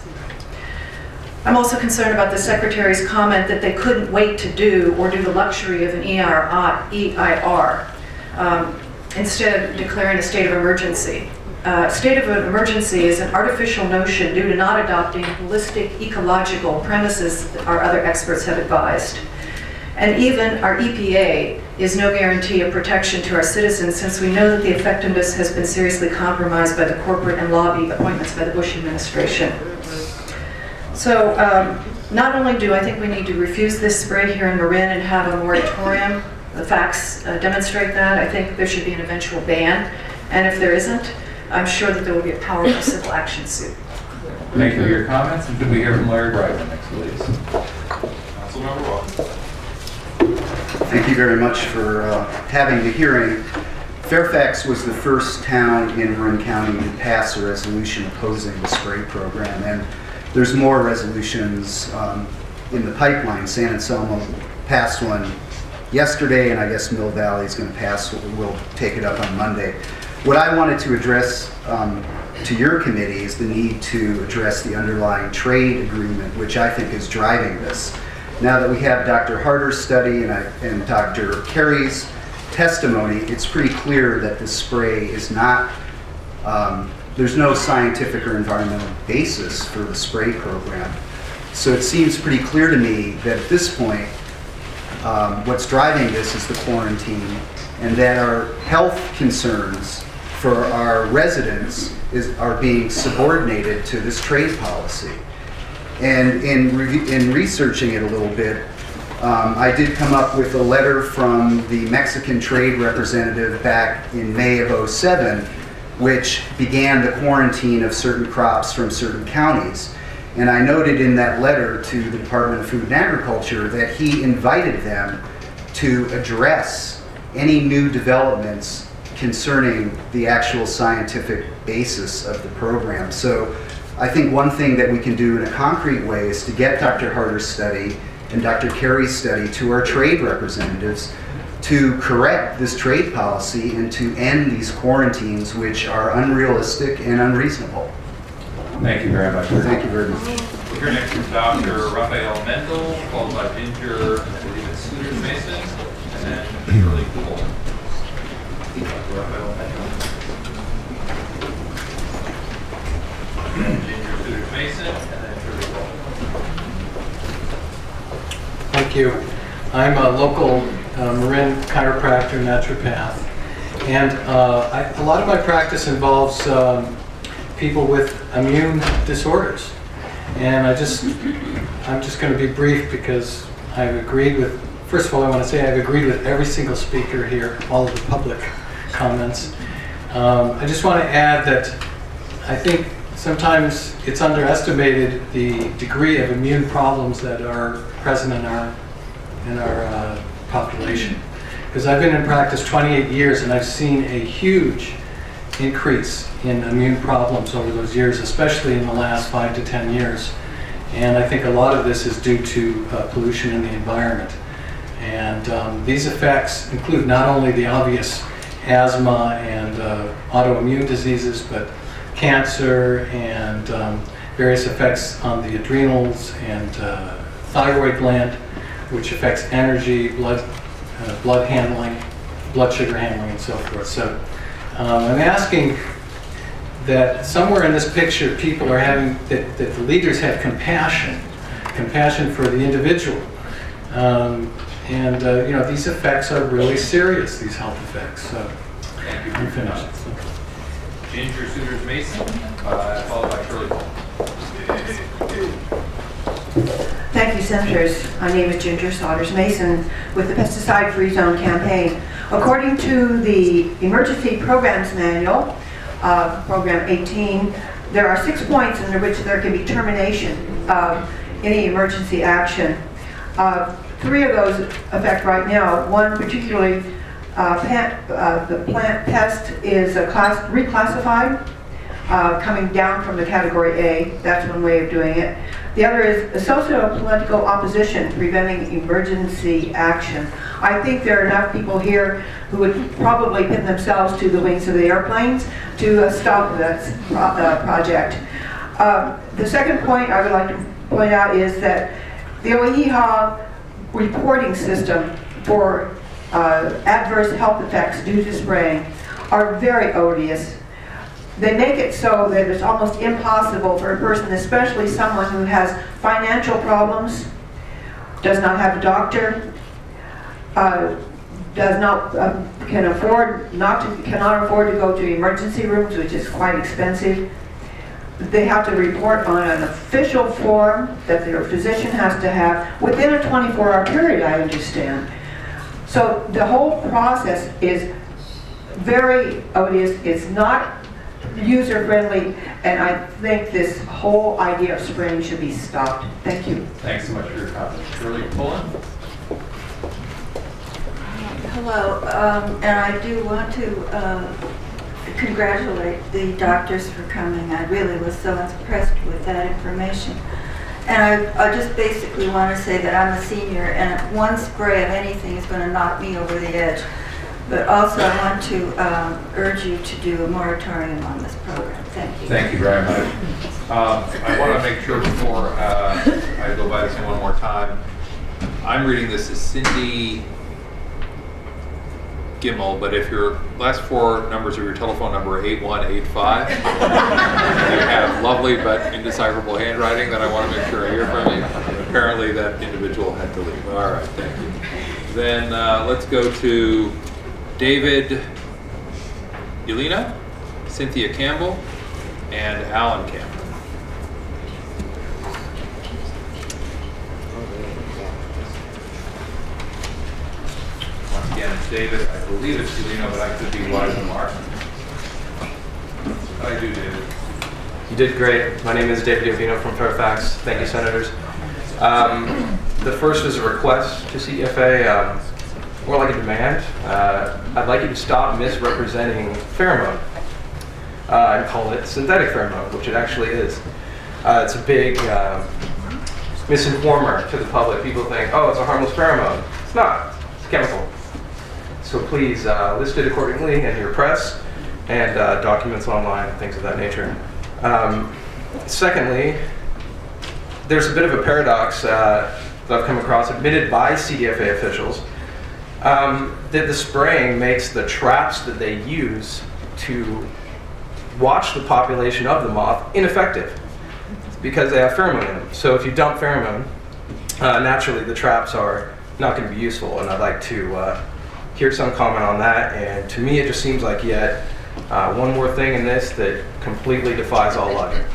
I'm also concerned about the Secretary's comment that they couldn't wait to do or do the luxury of an EIR, instead of declaring a state of emergency. State of emergency is an artificial notion due to not adopting holistic ecological premises that our other experts have advised. And even our EPA is no guarantee of protection to our citizens, since we know that the effectiveness has been seriously compromised by the corporate and lobby appointments by the Bush administration. So not only do I think we need to refuse this spray here in Marin and have a moratorium, the facts demonstrate that. I think there should be an eventual ban, and if there isn't, I'm sure that there will be a powerful civil action suit. Thank you for your comments, and could we hear from Larry Gregg next, please? Councilmember Walker. Thank you very much for having the hearing. Fairfax was the first town in Marin County to pass a resolution opposing the spray program, and there's more resolutions in the pipeline. San Anselmo passed one yesterday, and I guess Mill Valley is going to pass. We'll take it up on Monday. What I wanted to address to your committee is the need to address the underlying trade agreement, which I think is driving this. Now that we have Dr. Harder's study and Dr. Carey's testimony, it's pretty clear that the spray is not, there's no scientific or environmental basis for the spray program. So it seems pretty clear to me that at this point, what's driving this is the quarantine, and that our health concerns for our residents are being subordinated to this trade policy. And in researching it a little bit, I did come up with a letter from the Mexican trade representative back in May of '07, which began the quarantine of certain crops from certain counties. And I noted in that letter to the Department of Food and Agriculture that he invited them to address any new developments concerning the actual scientific basis of the program. So I think one thing that we can do in a concrete way is to get Dr. Harder's study and Dr. Carey's study to our trade representatives to correct this trade policy and to end these quarantines, which are unrealistic and unreasonable. Thank you very much. Thank you very much. We'll hear next from Dr. Rafael Mendel, followed by Ginger, and I believe it's Suitors Mason, and then Shirley Poole. Dr. Rafael Mendel. And Ginger Suitors Mason, and then Shirley Poole. Thank you. I'm a local Marin chiropractor, naturopath, and a lot of my practice involves people with immune disorders. And I'm just going to be brief because I've agreed with, first of all, I want to say I've agreed with every single speaker here, all of the public comments. I just want to add that I think sometimes it's underestimated the degree of immune problems that are present in our population. Because I've been in practice 28 years and I've seen a huge increase in immune problems over those years, especially in the last 5 to 10 years. And I think a lot of this is due to pollution in the environment. And these effects include not only the obvious asthma and autoimmune diseases, but cancer and various effects on the adrenals and thyroid gland, which affects energy, blood handling, blood sugar handling, and so forth. So I'm asking that somewhere in this picture people are having, that the leaders have compassion for the individual. You know, these effects are really serious, these health effects. So I'm finished. Ginger Suitors Mason, followed by Shirley Poole. Thank you, Senators. My name is Ginger Saunders Mason with the Pesticide Free Zone campaign. According to the Emergency Programs Manual, Program 18, there are 6 points under which there can be termination of any emergency action. 3 of those affect right now. One particularly, the plant pest is reclassified, coming down from the category A. That's one way of doing it. The other is a socio-political opposition preventing emergency action. I think there are enough people here who would probably pin themselves to the wings of the airplanes to stop this project. The second point I would like to point out is that the OEHA reporting system for adverse health effects due to spraying are very odious. They make it so that it's almost impossible for a person, especially someone who has financial problems, does not have a doctor, cannot afford to go to emergency rooms, which is quite expensive. They have to report on an official form that their physician has to have within a 24-hour period, I understand. So the whole process is very odious. It's not user-friendly, and I think this whole idea of spraying should be stopped. Thank you. Thanks so much for your comments. Shirley Poole. Hello, and I do want to congratulate the doctors for coming. I really was so impressed with that information. And I just basically want to say that I'm a senior, and one spray of anything is going to knock me over the edge. But also I want to urge you to do a moratorium on this program. Thank you. Thank you very much. I want to make sure before I go by this one more time, I'm reading this as Cindy Gimmel, but if your last 4 numbers of your telephone number are 8185, you have lovely but indecipherable handwriting that I want to make sure I hear from you. Apparently that individual had to leave. All right, thank you. Then let's go to David Yelena, Cynthia Campbell, and Alan Campbell. Once again, it's David. I believe it's Yelena, but I could be wise and Mark. How do I do, David? You did great. My name is David Yovino from Fairfax. Thank you, Senators. The first is a request to CFA. More like a demand. I'd like you to stop misrepresenting pheromone and call it synthetic pheromone, which it actually is. It's a big misinformer to the public. People think, oh, it's a harmless pheromone. It's not. It's chemical. So please list it accordingly in your press and documents online, things of that nature. Secondly, there's a bit of a paradox that I've come across, admitted by CDFA officials, that the spraying makes the traps that they use to watch the population of the moth ineffective because they have pheromone in them. So if you dump pheromone, naturally the traps are not going to be useful, and I'd like to hear some comment on that. And to me it just seems like yet one more thing in this that completely defies all logic.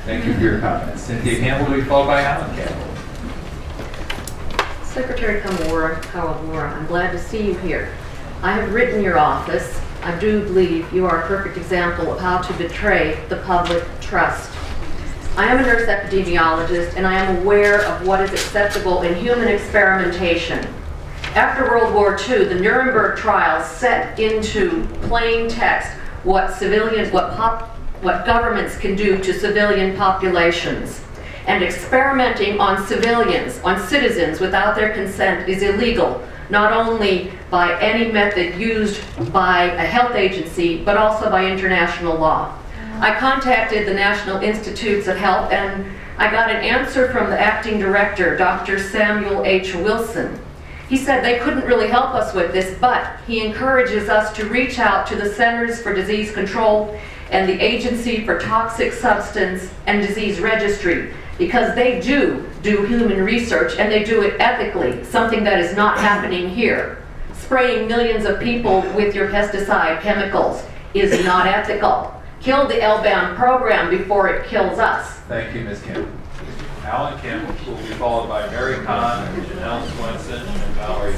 Thank you for your comments. Cynthia Campbell will be followed by Alan Campbell. Secretary Kawamura, I'm glad to see you here. I have written your office. I do believe you are a perfect example of how to betray the public trust. I am a nurse epidemiologist, and I am aware of what is acceptable in human experimentation. After World War II, the Nuremberg trials set into plain text what governments can do to civilian populations. And experimenting on civilians, on citizens without their consent is illegal, not only by any method used by a health agency, but also by international law. I contacted the National Institutes of Health and I got an answer from the acting director, Dr. Samuel H. Wilson. He said they couldn't really help us with this, but he encourages us to reach out to the Centers for Disease Control and the Agency for Toxic Substance and Disease Registry, because they do human research and they do it ethically, something that is not happening here. Spraying millions of people with your pesticide chemicals is not ethical. Kill the LBAM program before it kills us. Thank you, Ms. Campbell. Alan Campbell will be followed by Mary Kahn, Janelle Swenson, and Valerie.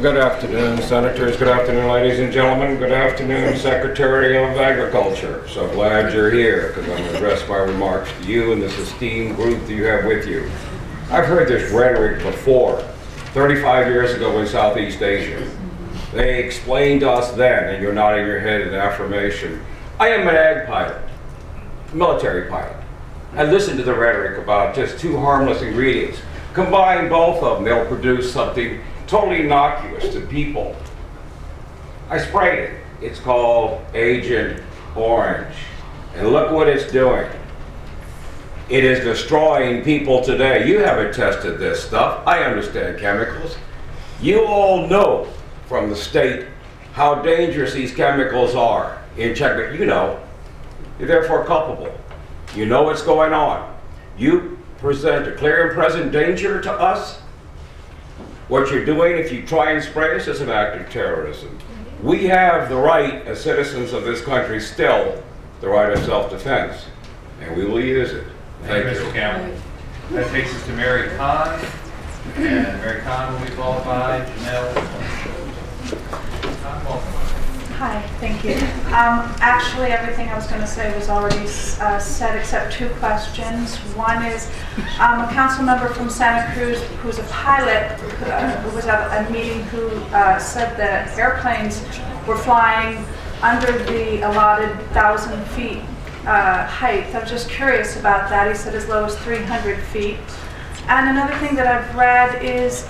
Good afternoon, Senators. Good afternoon, ladies and gentlemen. Good afternoon, Secretary of Agriculture. So glad you're here because I'm going to address my remarks to you and this esteemed group that you have with you. I've heard this rhetoric before, 35 years ago in Southeast Asia. They explained to us then, and you're nodding your head in affirmation. I am an ag pilot, military pilot. I listened to the rhetoric about just two harmless ingredients. Combine both of them, they'll produce something totally innocuous to people. I sprayed it. It's called Agent Orange. And look what it's doing. It is destroying people today. You haven't tested this stuff. I understand chemicals. You all know from the state how dangerous these chemicals are in Czech. You know, you're therefore culpable. You know what's going on. You present a clear and present danger to us. What you're doing, if you try and spray us, is an act of terrorism. We have the right, as citizens of this country, still the right of self-defense, and we will use it. Thank you, Mr. Campbell. That takes us to Mary Kahn, and Mary Kahn will be followed by Janelle. Hi, thank you. Actually, everything I was going to say was already said except two questions. One is a council member from Santa Cruz who's a pilot who was at a meeting who said that airplanes were flying under the allotted 1,000 feet height. I was just curious about that. He said as low as 300 feet. And another thing that I've read is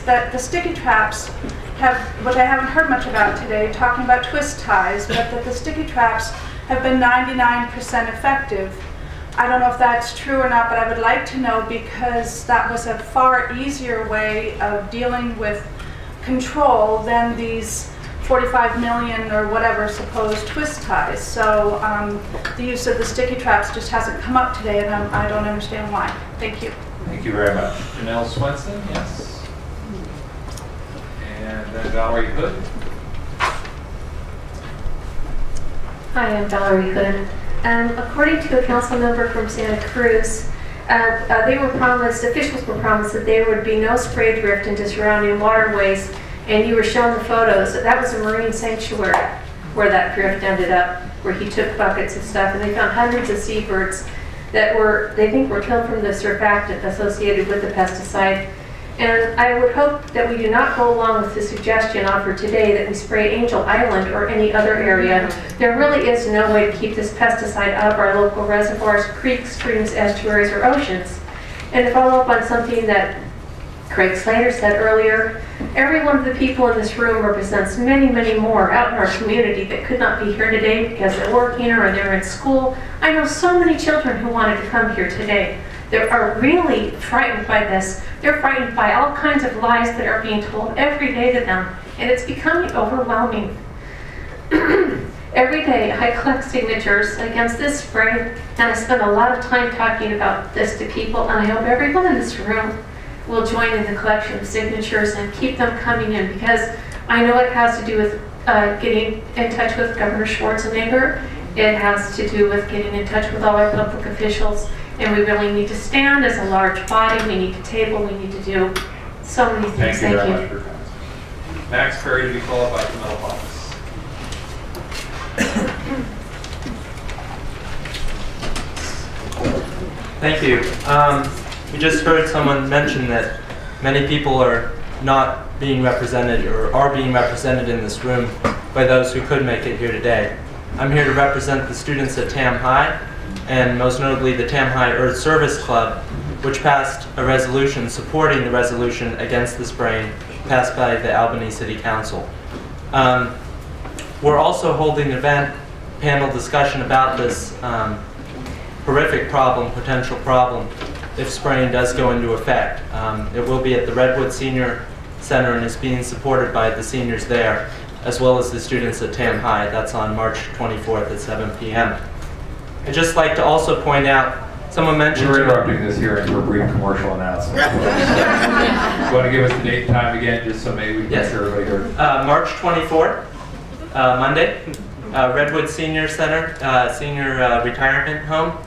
that the sticky traps have, which I haven't heard much about today, talking about twist ties, but that the sticky traps have been 99% effective. I don't know if that's true or not, but I would like to know because that was a far easier way of dealing with control than these 45 million or whatever supposed twist ties. So the use of the sticky traps just hasn't come up today, and I don't understand why. Thank you. Thank you very much. Janelle Swenson, yes. And then Valerie Hood. Hi, I'm Valerie Hood. According to a council member from Santa Cruz, they were promised, officials were promised that there would be no spray drift into surrounding waterways, and you were shown the photos. That was a marine sanctuary where that drift ended up, where he took buckets of stuff, and they found hundreds of seabirds that were, they think, were killed from the surfactant associated with the pesticide. And I would hope that we do not go along with the suggestion offered today that we spray Angel Island or any other area. There really is no way to keep this pesticide out of our local reservoirs, creeks, streams, estuaries, or oceans. And to follow up on something that Craig Slater said earlier, every one of the people in this room represents many, many more out in our community that could not be here today because they're working or they're in school. I know so many children who wanted to come here today. They are really frightened by this. They're frightened by all kinds of lies that are being told every day to them, and it's becoming overwhelming. Every day I collect signatures against this spray, and I spend a lot of time talking about this to people, and I hope everyone in this room will join in the collection of signatures and keep them coming in, because I know it has to do with getting in touch with Governor Schwarzenegger. It has to do with getting in touch with all our public officials, and we really need to stand as a large body. We need to table, we need to do so many things. Thank you very much for your comments. Max Perry to be followed by Camilla Fox. Thank you. We just heard someone mention that many people are not being represented or are being represented in this room by those who could make it here today. I'm here to represent the students at Tam High, and most notably the Tam High Earth Service Club, which passed a resolution supporting the resolution against the spraying passed by the Albany City Council. We're also holding an event, panel discussion about this horrific problem, potential problem, if spraying does go into effect. It will be at the Redwood Senior Center and is being supported by the seniors there, as well as the students at Tam High. That's on March 24th at 7 p.m. I'd just like to also point out, someone mentioned— We're interrupting this hearing for a brief commercial announcement. You want to give us the date and time again, just so maybe we can make sure everybody heard? March 24th, Monday, Redwood Senior Center, Senior Retirement Home.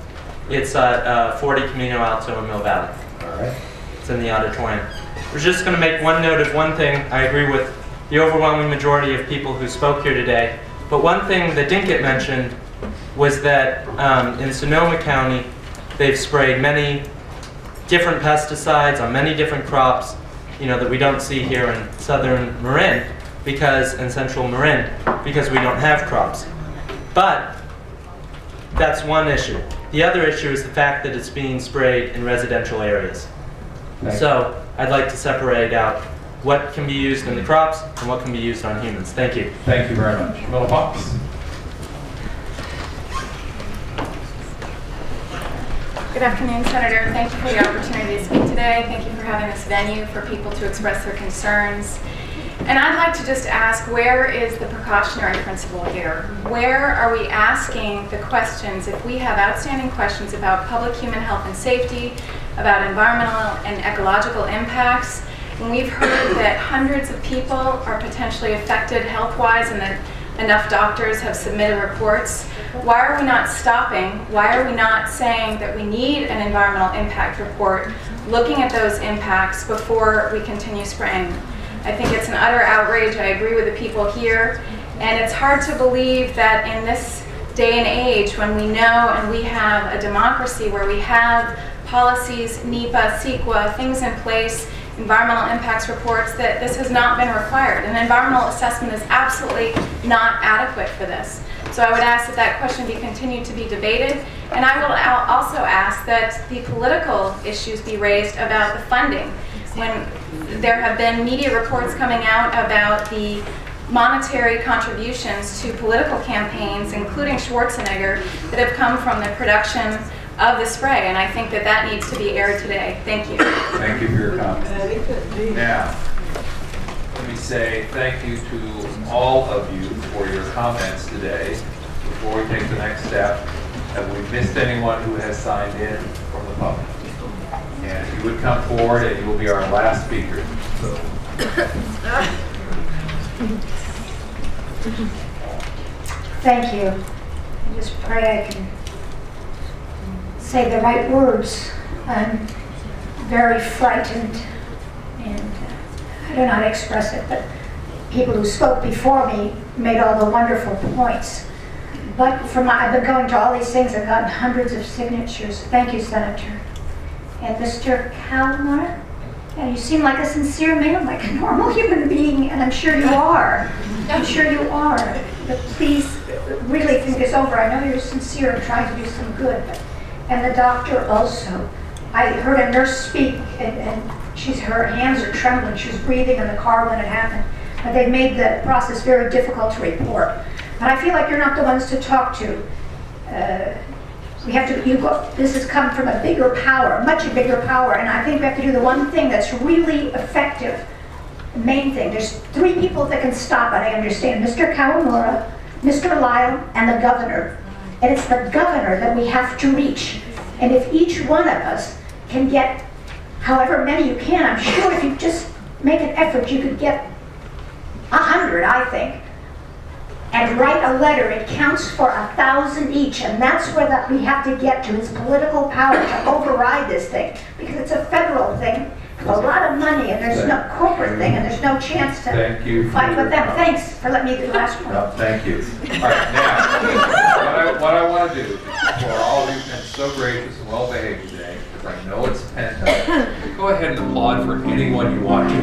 It's at 40 Camino Alto in Mill Valley. All right. It's in the auditorium. We're just going to make one note of one thing. I agree with the overwhelming majority of people who spoke here today. But one thing that didn't get mentioned was that in Sonoma County, they've sprayed many different pesticides on many different crops, that we don't see here in southern Marin and central Marin, because we don't have crops. But that's one issue. The other issue is the fact that it's being sprayed in residential areas. So I'd like to separate out what can be used in the crops and what can be used on humans. Thank you. Thank you very much. Camilla Fox. Good afternoon, Senator. Thank you for the opportunity to speak today. Thank you for having this venue for people to express their concerns. And I'd like to just ask, where is the precautionary principle here? Where are we asking the questions if we have outstanding questions about public human health and safety, about environmental and ecological impacts? And we've heard that hundreds of people are potentially affected health-wise and that enough doctors have submitted reports. Why are we not stopping? Why are we not saying that we need an environmental impact report, looking at those impacts before we continue spraying? I think it's an utter outrage. I agree with the people here. And it's hard to believe that in this day and age, when we know and we have a democracy where we have policies, NEPA, CEQA, things in place, environmental impacts reports, that this has not been required. An environmental assessment is absolutely not adequate for this. So I would ask that that question be continued to be debated. And I will also ask that the political issues be raised about the funding. When there have been media reports coming out about the monetary contributions to political campaigns, including Schwarzenegger, that have come from the production of the spray, and I think that that needs to be aired today. Thank you. Thank you for your comments. Now, let me say thank you to all of you for your comments today. Before we take the next step, have we missed anyone who has signed in from the public? And if you would come forward, and you will be our last speaker. Thank you. I just pray I can say the right words. I'm very frightened, and I don't know how to express it, but people who spoke before me made all the wonderful points. But I've been going to all these things, I've gotten hundreds of signatures. Thank you, Senator. And Mr. Kalmar, and you seem like a sincere man, like a normal human being, and I'm sure you are. I'm sure you are. But please, really think this over. I know you're sincere and trying to do some good. And the doctor also. I heard a nurse speak, and her hands are trembling. She was breathing in the car when it happened. But they've made the process very difficult to report. But I feel like you're not the ones to talk to. We have to, this has come from a bigger power, much bigger power, and I think we have to do the one thing that's really effective. The main thing, there's 3 people that can stop it, I understand, Mr. Kawamura, Mr. Lyle, and the governor. And it's the governor that we have to reach. And if each one of us can get however many you can, I'm sure if you just make an effort, you could get 100, I think. And write a letter, it counts for 1,000 each, and that's where we have to get to, is political power to override this thing, because it's a federal thing, a lot of money, and there's no corporate thing, and there's no chance to fight with them. Thanks for letting me do the last one. No, thank you. All right, now, what I want to do, for all of you who've been so gracious and well behaved today, because I know it's pent up, go ahead and applaud for anyone you want to.